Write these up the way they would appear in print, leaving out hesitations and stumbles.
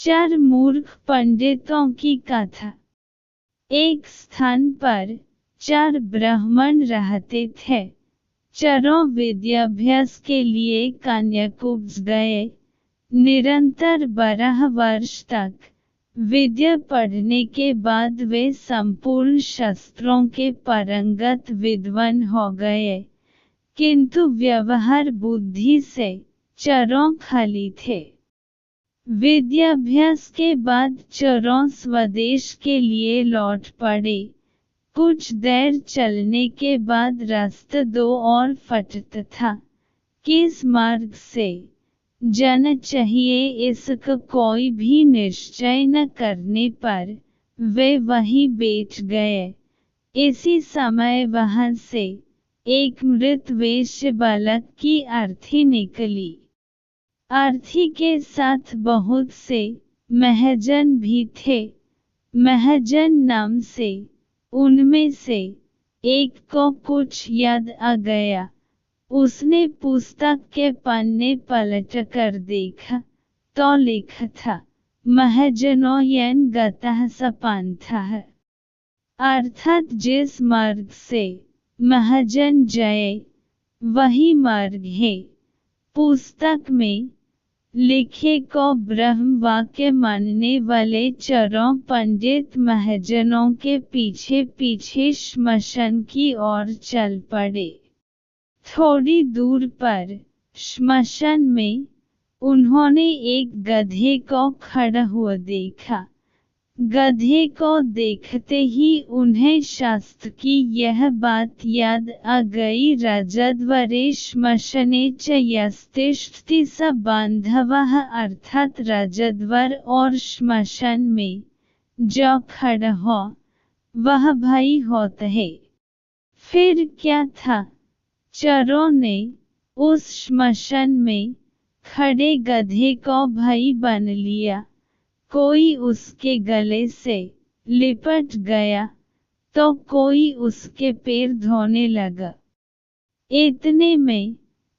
चार मूर्ख पंडितों की कथा। एक स्थान पर चार ब्राह्मण रहते थे। चारों विद्याभ्यास के लिए कन्याकुब्ज गए। निरंतर 12 वर्ष तक विद्या पढ़ने के बाद वे संपूर्ण शास्त्रों के पारंगत विद्वान हो गए, किंतु व्यवहार बुद्धि से चारों खाली थे। विद्याभ्यास के बाद चारों स्वदेश के लिए लौट पड़े। कुछ देर चलने के बाद रास्ता दो और फटता था। किस मार्ग से जाना चाहिए इसका कोई भी निश्चय न करने पर वे वहीं बैठ गए। इसी समय वहां से एक मृत वेश्या बालक की अर्थी निकली। अर्थी के साथ बहुत से महाजन भी थे। महाजन नाम से उनमें से एक को कुछ याद आ गया। उसने पुस्तक के पन्ने पलट कर देखा तो लिखा था, महाजनों येन गतः स पंथः। अर्थात जिस मार्ग से महाजन जाए वही मार्ग है। पुस्तक में लिखे को ब्रह्म वाक्य मानने वाले चारों पंडित महाजनों के पीछे पीछे श्मशान की ओर चल पड़े। थोड़ी दूर पर श्मशान में उन्होंने एक गधे को खड़ा हुआ देखा। गधे को देखते ही उन्हें शास्त्र की यह बात याद आ गई, राजद्वारे श्मशाने च यस्तिष्ठति स बान्धवः। अर्थात राजद्वार और श्मशान में जो खड़ा हो वह भाई होता है। फिर क्या था, चारों ने उस श्मशान में खड़े गधे को भाई बन लिया। कोई उसके गले से लिपट गया तो कोई उसके पैर धोने लगा। इतने में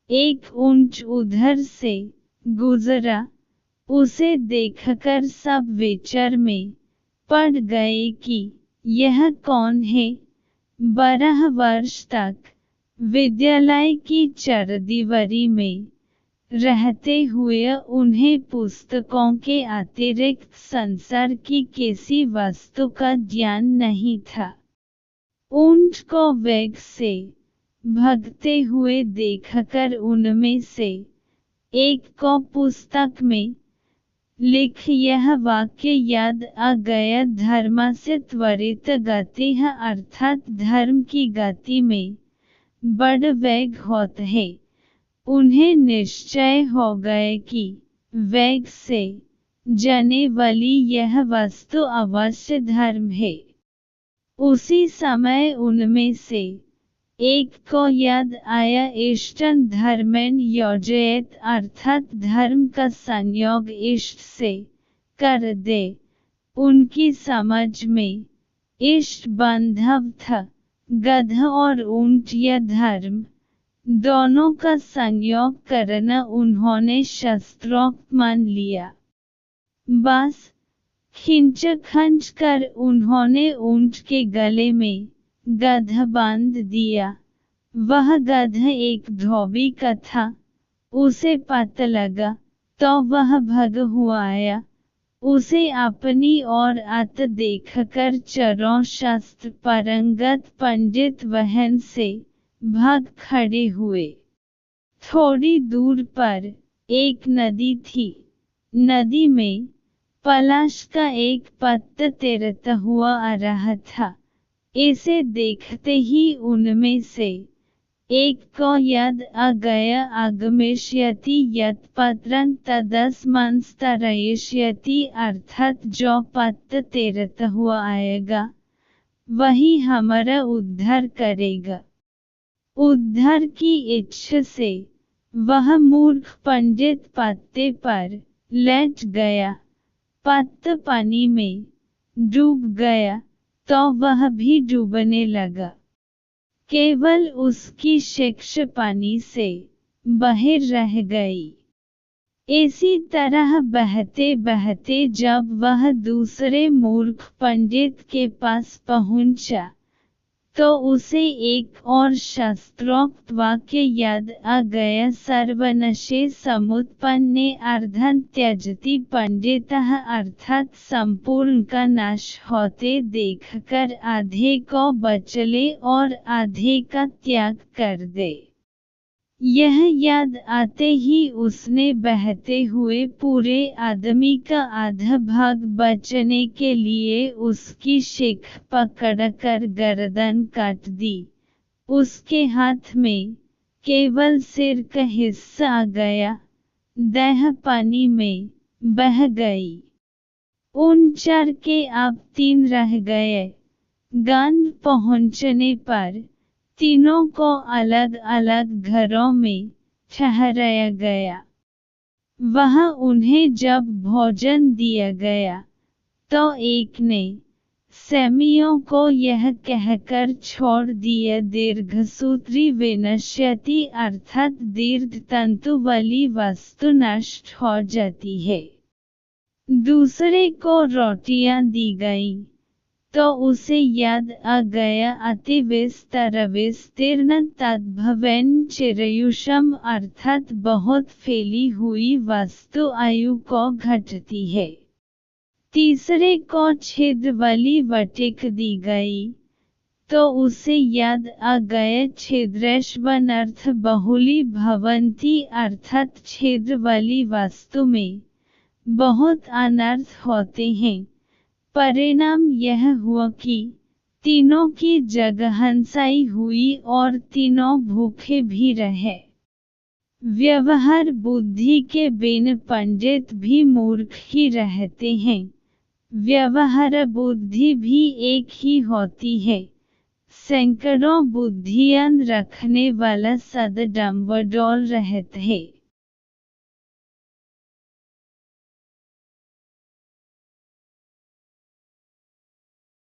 एक ऊंट उधर से गुजरा। उसे देखकर सब विचार में पड़ गए कि यह कौन है। 12 वर्ष तक विद्यालय की चारदीवारी में रहते हुए उन्हें पुस्तकों के अतिरिक्त संसार की किसी वस्तु का ज्ञान नहीं था। ऊंट को वेग से भागते हुए देखकर उनमें से एक को पुस्तक में लिख यह वाक्य याद आ गया, धर्मस्य त्वरित गतिः। अर्थात धर्म की गति में बड़ वेग होता है। उन्हें निश्चय हो गए कि वेग से जाने वाली यह वस्तु अवश्य धर्म है। उसी समय उनमें से एक को याद आया, इष्टं धर्मेण योजयेत्। अर्थात धर्म का संयोग इष्ट से कर दे। उनकी समझ में इष्ट बांधव था। गधा और ऊंट या धर्म दोनों का संयोग करना उन्होंने शास्त्रोक्त मान लिया। बस खींच खींच कर उन्होंने ऊंट के गले में गधा बांध दिया। वह गधा एक धोबी का था। उसे पता लगा तो वह भागा हुआ आया। उसे अपनी ओर आता देखकर चारों शास्त्र पारंगत पंडित वहन से भाग खड़े हुए। थोड़ी दूर पर एक नदी थी। नदी में पलाश का एक पत्ता तैरता हुआ आ रहा था। इसे देखते ही उनमें से एक को याद आ गया, आगमिष्यति यत्पत्रं तदस्मांस्तरयिष्यति। अर्थात जो पत्ता तैरता हुआ आएगा वही हमारा उद्धार करेगा। उद्धार की इच्छा से वह मूर्ख पंडित पत्ते पर लेट गया। पत्ता पानी में डूब गया तो वह भी डूबने लगा। केवल उसकी शिक्षा पानी से बाहर रह गई। इसी तरह बहते बहते जब वह दूसरे मूर्ख पंडित के पास पहुंचा, तो उसे एक और शास्त्रोक्त वाक्य याद आ गया, सर्वनशे समुत्पन्ने अर्धं त्यजति पंडितः, अर्थात संपूर्ण का नाश होते देखकर आधे को बचले और आधे का त्याग कर दे। यह याद आते ही उसने बहते हुए पूरे आदमी का आधा भाग बचने के लिए उसकी शिख पकड़कर गर्दन काट दी। उसके हाथ में केवल सिर का हिस्सा आ गया, देह पानी में बह गई। उन 4 के अब 3 रह गए। गांव पहुंचने पर तीनों को अलग अलग घरों में ठहराया गया। वहां उन्हें जब भोजन दिया गया, तो एक ने सेमियों को यह कहकर छोड़ दिया, दीर्घसूत्री विनश्यति, अर्थात दीर्घ तंतु वाली वस्तु नष्ट हो जाती है। दूसरे को रोटियां दी गईं, तो उसे याद आ गया, अतिविस्तरविस्तीर्ण तद्भवेन चिरयुषम, अर्थात बहुत फैली हुई वस्तु आयु को घटती है। तीसरे को छिद्र वाली वटिक दी गई, तो उसे याद आ गया, छिद्रेष्वन अर्थ बहुली भवंती, अर्थात छिद्र वाली वस्तु में बहुत अनर्थ होते हैं। परिणाम यह हुआ कि तीनों की जगह हंसाई हुई और तीनों भूखे भी रहे। व्यवहार बुद्धि के बिन पंडित भी मूर्ख ही रहते हैं। व्यवहार बुद्धि भी एक ही होती है। सैकड़ों बुद्धियां रखने वाला सदा डंबडोल रहता है।